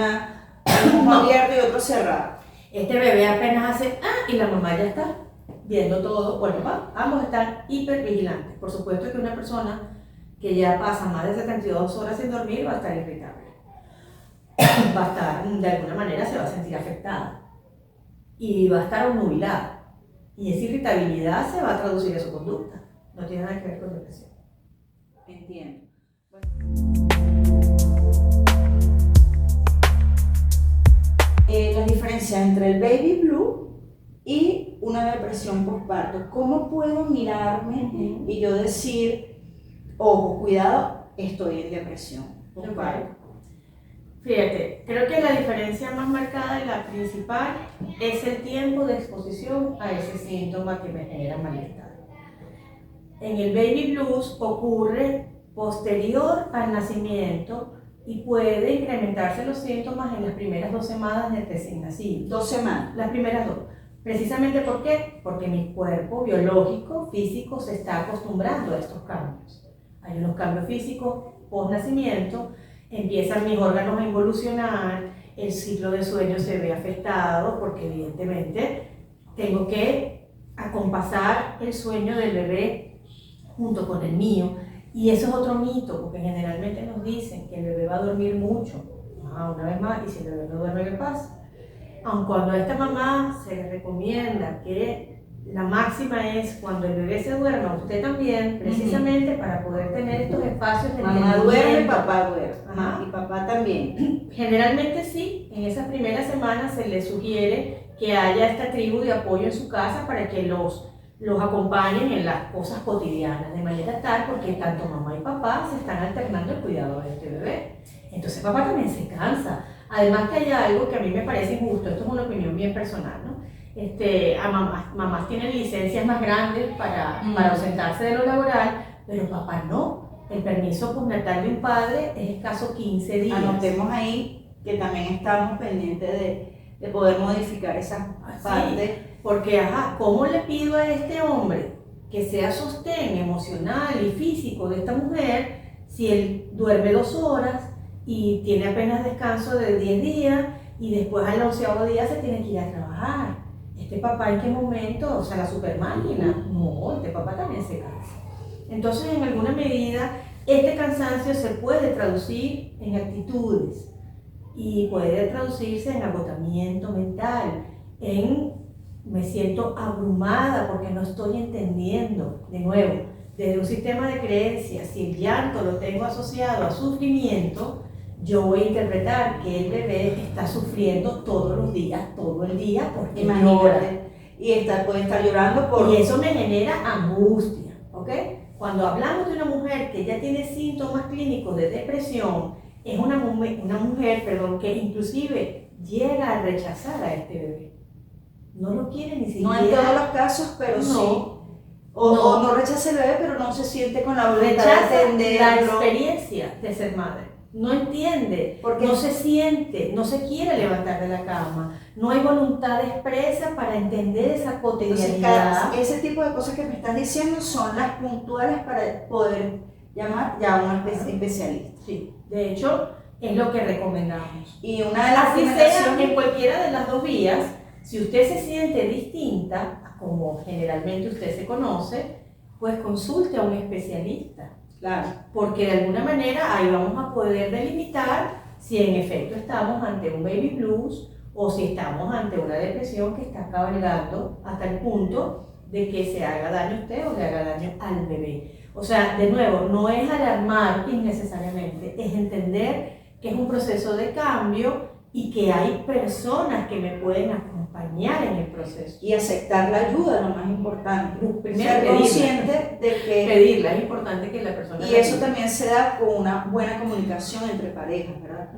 uno abierto y otro cerrado.
Este bebé apenas hace y la mamá ya está viendo todo. Bueno, ambos están hipervigilantes. Por supuesto que una persona que ya pasa más de 72 horas sin dormir va a estar irritable. Va a estar, de alguna manera, se va a sentir afectada. Y va a estar obnubilada. Y esa irritabilidad se va a traducir en su conducta. No tiene nada que ver con depresión.
Entiendo. La diferencia entre el baby blue y una depresión postparto. ¿Cómo puedo mirarme y yo decir, ojo, cuidado, estoy en depresión postparto?
Fíjate, creo que la diferencia más marcada y la principal es el tiempo de exposición a ese síntoma que me genera malestar. En el baby blues ocurre posterior al nacimiento y puede incrementarse los síntomas en las primeras 2 semanas del recién nacido.
2 semanas.
Las primeras 2. Precisamente ¿por qué? Porque mi cuerpo biológico, físico, se está acostumbrando a estos cambios. Hay unos cambios físicos post nacimiento, empiezan mis órganos a involucionar, el ciclo de sueño se ve afectado porque evidentemente tengo que acompasar el sueño del bebé junto con el mío. Y eso es otro mito, porque generalmente nos dicen que el bebé va a dormir mucho. Una vez más, y si el bebé no duerme, ¿qué pasa? Aun cuando a esta mamá se le recomienda que la máxima es cuando el bebé se duerma, usted también, precisamente para poder tener estos espacios de
mamá duerme, papá duerme.
Ajá.
Y papá también.
Generalmente sí, en esas primeras semanas se le sugiere que haya esta tribu de apoyo en su casa para que los acompañen en las cosas cotidianas, de manera tal porque tanto mamá y papá se están alternando el cuidado de este bebé. Entonces papá también se cansa. Además que hay algo que a mí me parece injusto, esto es una opinión bien personal, ¿no? Mamás tienen licencias más grandes para ausentarse de lo laboral, pero papá no. El permiso postnatal de un padre es escaso 15 días.
Anotemos ahí que también estamos pendientes de poder modificar esa parte.
Porque, ¿cómo le pido a este hombre que sea sostén emocional y físico de esta mujer si él duerme 2 horas y tiene apenas descanso de 10 días y después al 11º día se tiene que ir a trabajar? ¿Este papá en qué momento? O sea, la supermáquina. No, este papá también se cansa. Entonces, en alguna medida, este cansancio se puede traducir en actitudes y puede traducirse en agotamiento mental, me siento abrumada porque no estoy entendiendo. De nuevo, desde un sistema de creencias, si el llanto lo tengo asociado a sufrimiento, yo voy a interpretar que el bebé está sufriendo todos los días, todo el día, porque llora.
Y puede estar llorando
Y eso me genera angustia, ¿ok? Cuando hablamos de una mujer que ya tiene síntomas clínicos de depresión, es una mujer que inclusive llega a rechazar a este bebé. No lo quiere ni siquiera.
No en todos los casos, pero
no,
sí. O no rechaza el bebé, pero no se siente con la voluntad
rechaza
de entenderlo.
la experiencia de ser madre. No entiende, porque no se siente, no se quiere levantar de la cama. No hay voluntad expresa para entender esa cotidianidad.
Entonces, ese tipo de cosas que me estás diciendo son las puntuales para poder llamar ya a un especialista.
Sí, de hecho, es lo que recomendamos.
Y una de las
así sea en cualquiera de las 2 vías, Si usted se siente distinta, como generalmente usted se conoce, pues consulte a un especialista.
Claro.
Porque de alguna manera ahí vamos a poder delimitar si en efecto estamos ante un baby blues o si estamos ante una depresión que está cabalgando hasta el punto de que se haga daño a usted o le haga daño al bebé. O sea, de nuevo, no es alarmar innecesariamente, es entender que es un proceso de cambio y que hay personas que me pueden acompañar en el proceso.
Y aceptar la ayuda, lo más importante.
Primero,
ser consciente de que...
Pedirla, es importante que la persona...
Y eso también se da con una buena comunicación entre parejas, ¿verdad?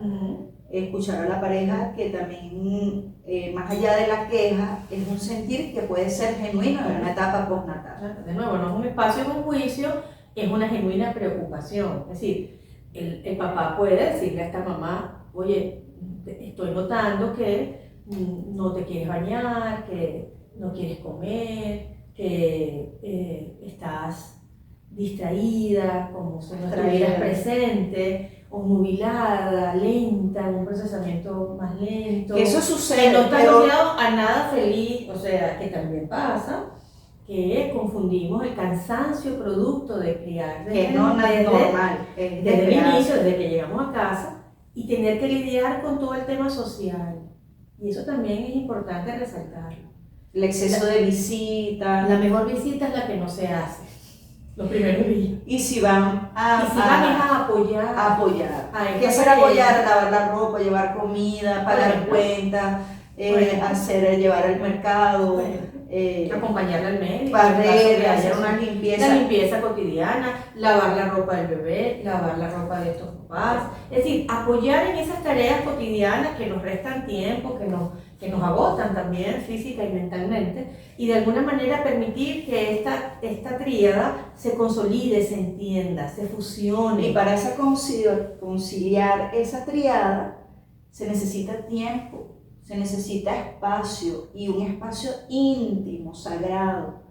Escuchar a la pareja, que también, más allá de la queja, es un sentir que puede ser genuino en una etapa postnatal.
De nuevo, no es un espacio de un juicio, es una genuina preocupación. Es decir, el papá puede decirle a esta mamá, oye, estoy notando que no te quieres bañar, que no quieres comer, que estás distraída, como si no estuvieras presente, obnubilada, lenta, un procesamiento más lento.
Eso sucede.
Que no está asociado a nada feliz, o sea, que también pasa, que confundimos el cansancio producto de criar
que no es normal,
desde el inicio, desde que llegamos a casa, y tener que lidiar con todo el tema social. Y eso también es importante resaltarlo.
El exceso de visitas.
La mejor visita es la que no se hace los primeros días.
Y si van
a apoyar.
A apoyar. ¿Qué hacer? Apoyar, lavar la ropa, llevar comida, pagar cuentas, llevar al mercado.
Acompañarla al médico,
barrer, hacer una limpieza.
La limpieza cotidiana, lavar la ropa del bebé, lavar la ropa de estos papás. Es decir, apoyar en esas tareas cotidianas que nos restan tiempo, que nos agotan también física y mentalmente, y de alguna manera permitir que esta tríada se consolide, se entienda, se fusione.
Y para conciliar esa tríada se necesita tiempo. Se necesita espacio, y un espacio íntimo, sagrado,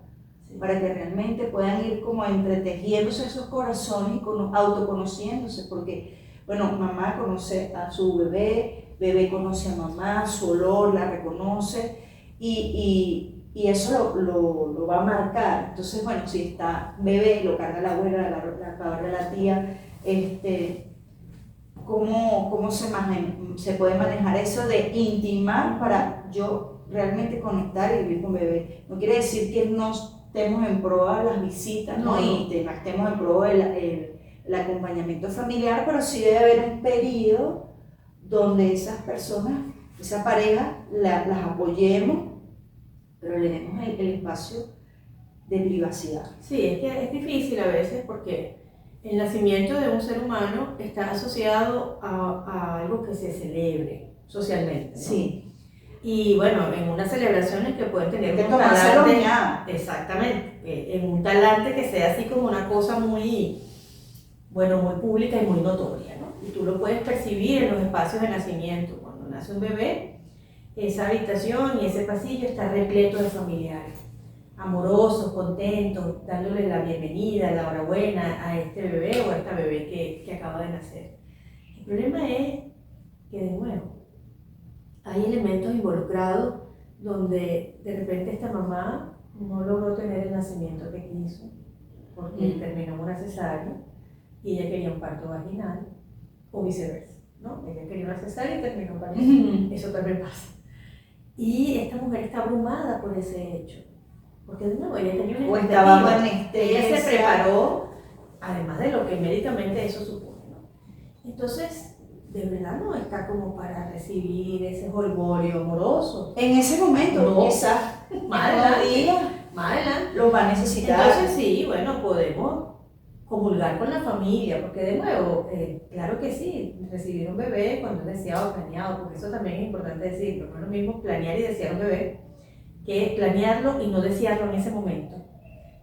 para que realmente puedan ir como entretejiéndose esos corazones y autoconociéndose, porque, bueno, mamá conoce a su bebé, bebé conoce a mamá, su olor la reconoce, y eso lo va a marcar. Entonces, bueno, si está bebé, lo carga la abuela, la carga la tía, ¿Cómo se puede manejar eso de intimar para yo realmente conectar y vivir con bebé? No quiere decir que no estemos en pro de las visitas, ¿no? Y estemos en pro del acompañamiento familiar, pero sí debe haber un periodo donde esas personas, esa pareja, las apoyemos, pero le demos el espacio de privacidad.
Sí, es que es difícil a veces porque el nacimiento de un ser humano está asociado a algo que se celebre socialmente, ¿no?
Sí.
Y bueno, en unas celebraciones que pueden tener
un talante.
Exactamente, en un talante que sea así como una cosa muy, bueno, muy pública y muy notoria, ¿no? Y tú lo puedes percibir en los espacios de nacimiento. Cuando nace un bebé, esa habitación y ese pasillo está repleto de familiares, amorosos, contentos, dándole la bienvenida, la enhorabuena a este bebé o a esta bebé que acaba de nacer. El problema es que, de nuevo, hay elementos involucrados donde de repente esta mamá no logró tener el nacimiento que quiso porque terminó en una cesárea y ella quería un parto vaginal o viceversa, ¿no? Ella quería una cesárea y terminó vaginal. Eso también pasa. Y esta mujer está abrumada por ese hecho. Porque de nuevo, ella tenía una expectativa, ella se preparó, además de lo que médicamente eso supone, ¿no? Entonces, de verdad no está como para recibir ese jolgorio amoroso.
En ese momento,
no,
quizás,
más adelante, lo va a necesitar. Entonces sí, bueno, podemos comulgar con la familia, porque de nuevo, claro que sí, recibir un bebé cuando es deseado o planeado, porque eso también es importante decirlo, no es lo mismo planear y desear un bebé, que planearlo y no desearlo en ese momento,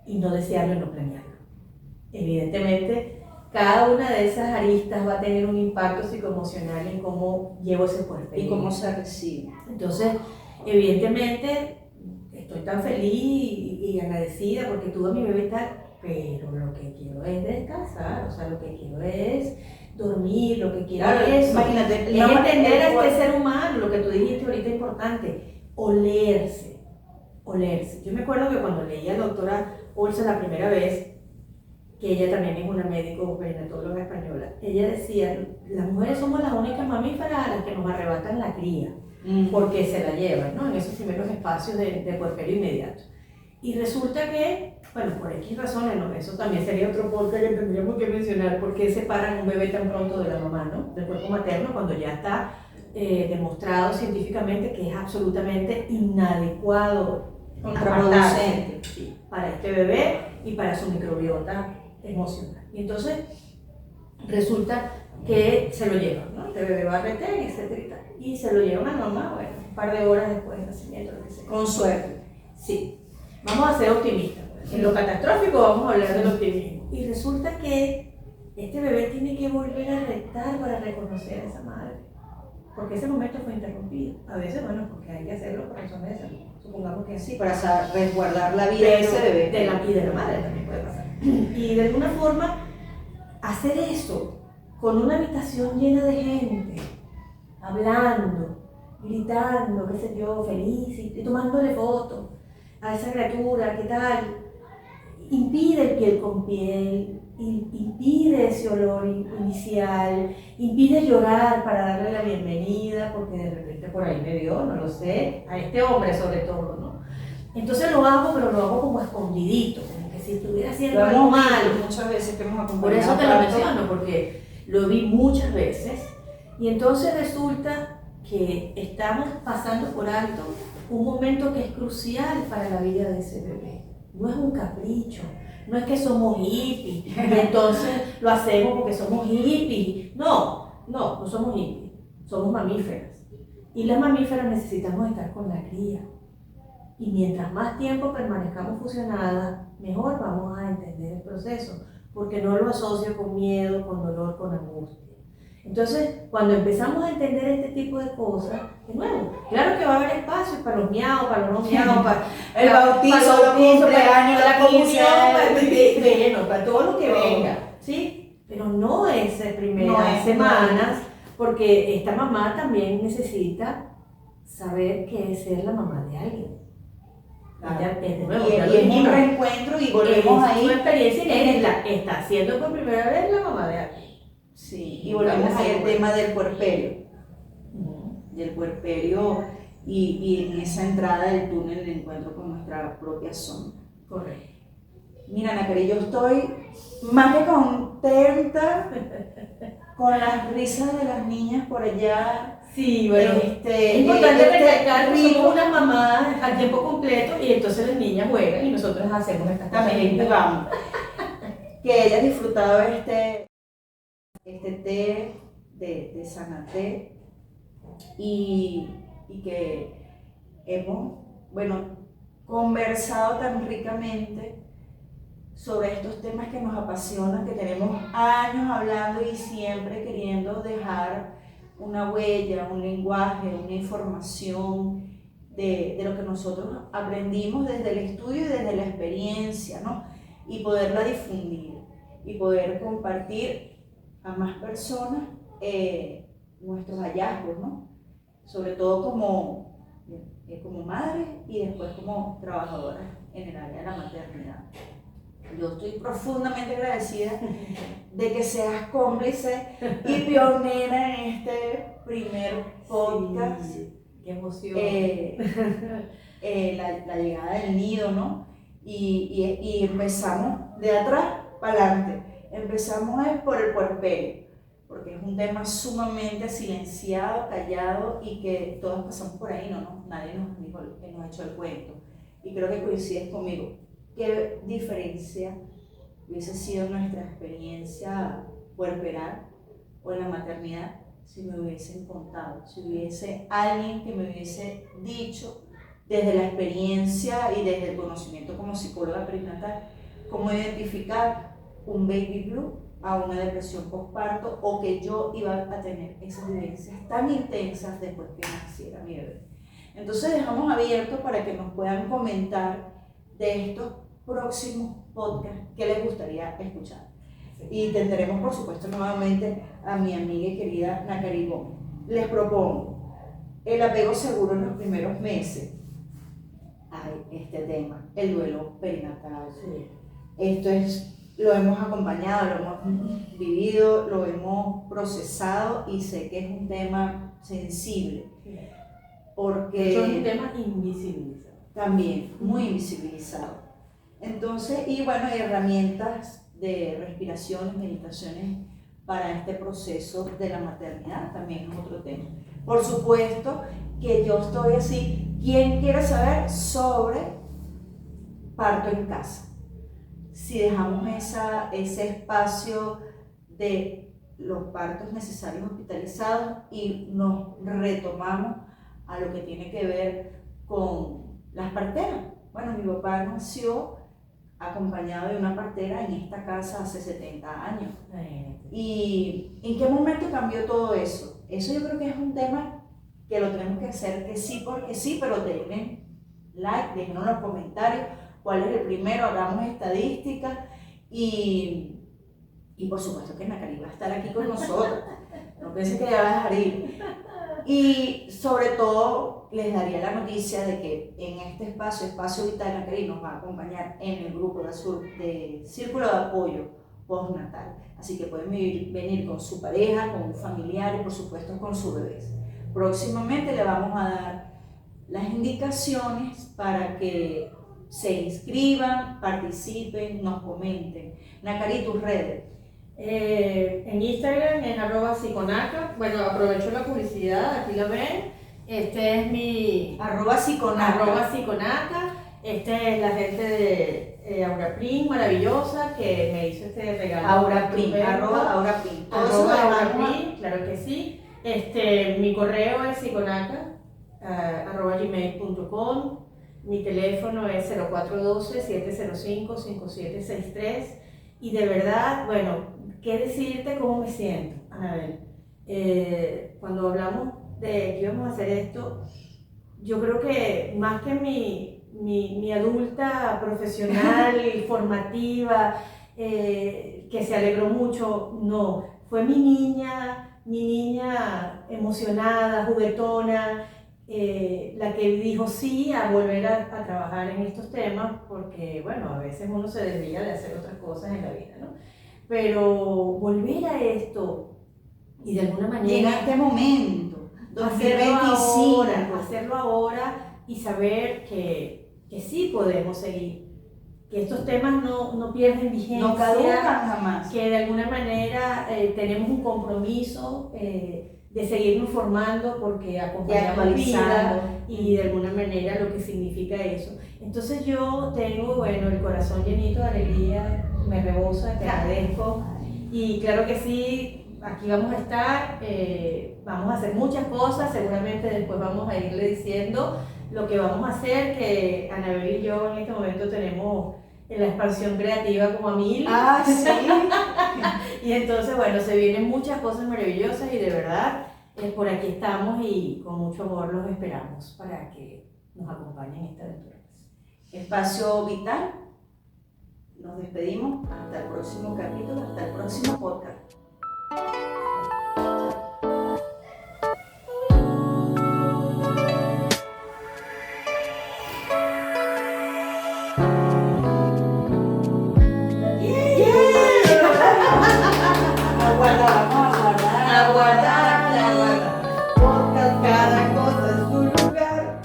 y no desearlo y no planearlo. Evidentemente, cada una de esas aristas va a tener un impacto psicoemocional en cómo llevo ese cuerpo.
Y cómo se recibe.
Entonces, evidentemente, estoy tan feliz y agradecida porque tuve a mi bebé y tal, pero lo que quiero es descansar, o sea, lo que quiero es dormir, lo que quiero es,
imagínate,
es entender a este ser humano, lo que tú dijiste ahorita importante. olerse. Yo me acuerdo que cuando leí a la doctora Olza la primera vez, que ella también es una médico perinatóloga española, ella decía, las mujeres somos las únicas mamíferas a las que nos arrebatan la cría, porque se la llevan, ¿no? En esos primeros espacios de puerperio inmediato. Y resulta que, bueno, por X razones, ¿no? Eso también sería otro podcast que tendríamos que mencionar, por qué separan un bebé tan pronto de la mamá, ¿no? Del cuerpo materno, cuando ya está demostrado científicamente que es absolutamente inadecuado
contraproducente
para este bebé y para su microbiota emocional. Y entonces resulta que se lo llevan, ¿no? Este bebé va a retener, etcétera, y se lo llevan a la mamá, bueno, un par de horas después del nacimiento, lo que sea.
con suerte.
Sí, vamos a ser optimistas. En lo catastrófico vamos a hablar del optimismo. Y resulta que este bebé tiene que volver a rectar para reconocer a esa madre, porque ese momento fue interrumpido. A veces, bueno, porque hay que hacerlo por razones de salud. Supongamos que
Sí, para resguardar la vida de ese bebé.
Y de la madre también puede pasar. Y de alguna forma, hacer eso con una habitación llena de gente, hablando, gritando, qué sé yo, feliz, y tomándole fotos a esa criatura, ¿qué tal? Impide el piel con piel, impide ese olor inicial, impide llorar para darle la bienvenida, porque de repente por ahí me vio, no lo sé, a este hombre sobre todo, ¿no? Entonces lo hago, pero lo hago como escondidito, como que si estuviera haciendo algo malo.
Muchas veces que hemos acompañado.
Por eso te lo menciono, porque lo vi muchas veces, y entonces resulta que estamos pasando por alto un momento que es crucial para la vida de ese bebé. No es un capricho, no es que somos hippies y entonces lo hacemos porque somos hippies. No somos hippies, somos mamíferas. Y las mamíferas necesitamos estar con la cría. Y mientras más tiempo permanezcamos fusionadas, mejor vamos a entender el proceso, porque no lo asocio con miedo, con dolor, con angustia. Entonces, cuando empezamos a entender este tipo de cosas, de nuevo, claro que va a haber espacio para los miaos, para los no miaos, para
el bautizo,
para
el cumpleaños,
la comunión,
15,
para todo lo que venga, ¿sí? Pero no esas primeras semanas, porque esta mamá también necesita saber qué es ser la mamá de alguien.
Claro.
De nuevo,
y es un reencuentro y volvemos ahí.
Su experiencia inédita, está siendo por primera vez la mamá de alguien.
Sí, y volvemos ahí al tema del puerperio. Del puerperio y en esa entrada del túnel de encuentro con nuestra propia sombra.
Correcto.
Mira, Nacari, yo estoy más que contenta con las risas de las niñas por allá.
Sí, bueno, es importante recalcar que somos unas mamás a tiempo completo y entonces las niñas juegan y nosotros hacemos estas cosas.
También jugamos. Que hayas disfrutado este té de Sanaté y que hemos, bueno, conversado tan ricamente sobre estos temas que nos apasionan, que tenemos años hablando y siempre queriendo dejar una huella, un lenguaje, una información de lo que nosotros aprendimos desde el estudio y desde la experiencia, ¿no? Y poderla difundir y poder compartir a más personas nuestros hallazgos, ¿no? Sobre todo como madres y después como trabajadoras en el área de la maternidad. Yo estoy profundamente agradecida de que seas cómplice y pionera en este primer podcast.
Sí, qué emoción.
La llegada del nido, ¿no? Y empezamos de atrás para adelante. Empezamos por el puerperio, porque es un tema sumamente silenciado, callado y que todos pasamos por ahí, ¿no? Nadie nos ha hecho el cuento. Y creo que coincides conmigo. ¿Qué diferencia hubiese sido nuestra experiencia puerperal o en la maternidad si me hubiesen contado, si hubiese alguien que me hubiese dicho desde la experiencia y desde el conocimiento como psicóloga perinatal cómo identificar un baby blue a una depresión postparto o que yo iba a tener esas vivencias tan intensas después que naciera mi bebé? Entonces dejamos abierto para que nos puedan comentar de estos próximos podcasts que les gustaría escuchar. Y tendremos, por supuesto, nuevamente a mi amiga y querida Nacari Gómez. Les propongo El apego seguro en los primeros meses. Hay este tema, el duelo perinatal.
Sí.
Esto lo hemos acompañado, lo hemos vivido, lo hemos procesado y sé que es un tema sensible. Porque
es un tema invisibilizado.
También, muy invisibilizado. Entonces, y bueno, hay herramientas de respiraciones, meditaciones para este proceso de la maternidad, también es otro tema. Por supuesto que yo estoy así, ¿quién quiere saber sobre parto en casa? Si dejamos ese espacio de los partos necesarios hospitalizados y nos retomamos a lo que tiene que ver con las parteras. Bueno, mi papá nació acompañado de una partera en esta casa hace 70 años. ¿Y en qué momento cambió todo eso? Eso yo creo que es un tema que lo tenemos que hacer que sí porque sí, pero denle like, déjenos en los comentarios cuál es el primero, hagamos estadísticas y por supuesto que Nacari va a estar aquí con nosotros. No piensen que ya va a dejar ir. Y sobre todo les daría la noticia de que en este Espacio Vital Nacari nos va a acompañar en el grupo de Círculo de Apoyo Postnatal. Así que pueden venir con su pareja, con un familiar y por supuesto con su bebé. Próximamente le vamos a dar las indicaciones para que se inscriban, participen, nos comenten. Nacari, tus redes.
En Instagram es @psiconaca. Bueno, aprovecho la publicidad, aquí la ven. Este es mi @psiconaca. Este es la gente de Auraprim, maravillosa, que me hizo este regalo.
Auraprim, @Auraprim.
Auraprim, claro que sí. Mi correo es psiconaca@gmail.com. Mi teléfono es 0412-705-5763. Y de verdad, bueno, ¿qué decirte cómo me siento, Anabel? Cuando hablamos de que íbamos a hacer esto, yo creo que más que mi adulta profesional y formativa, que se alegró mucho, no, fue mi niña emocionada, juguetona, la que dijo sí a volver a trabajar en estos temas, porque bueno, a veces uno se desvía de hacer otras cosas en la vida, ¿no? Pero volver a esto y de alguna manera...
Y en este momento, 2025.
Hacerlo ahora y saber que sí podemos seguir, que estos temas no pierden vigencia,
no caducan jamás,
que de alguna manera tenemos un compromiso de seguirnos formando porque acompañamos vida y de alguna manera lo que significa eso. Entonces yo tengo, bueno, el corazón llenito de alegría, me rebosa, te agradezco y claro que sí, aquí vamos a estar, vamos a hacer muchas cosas, seguramente después vamos a irle diciendo lo que vamos a hacer, que Anabel y yo en este momento tenemos la expansión creativa como a 1000.
Ah, sí.
Y entonces, bueno, se vienen muchas cosas maravillosas y de verdad, por aquí estamos y con mucho amor los esperamos para que nos acompañen en esta aventura.
Espacio Vital, nos despedimos hasta el próximo capítulo, hasta el próximo podcast.
Cada cosa en su lugar.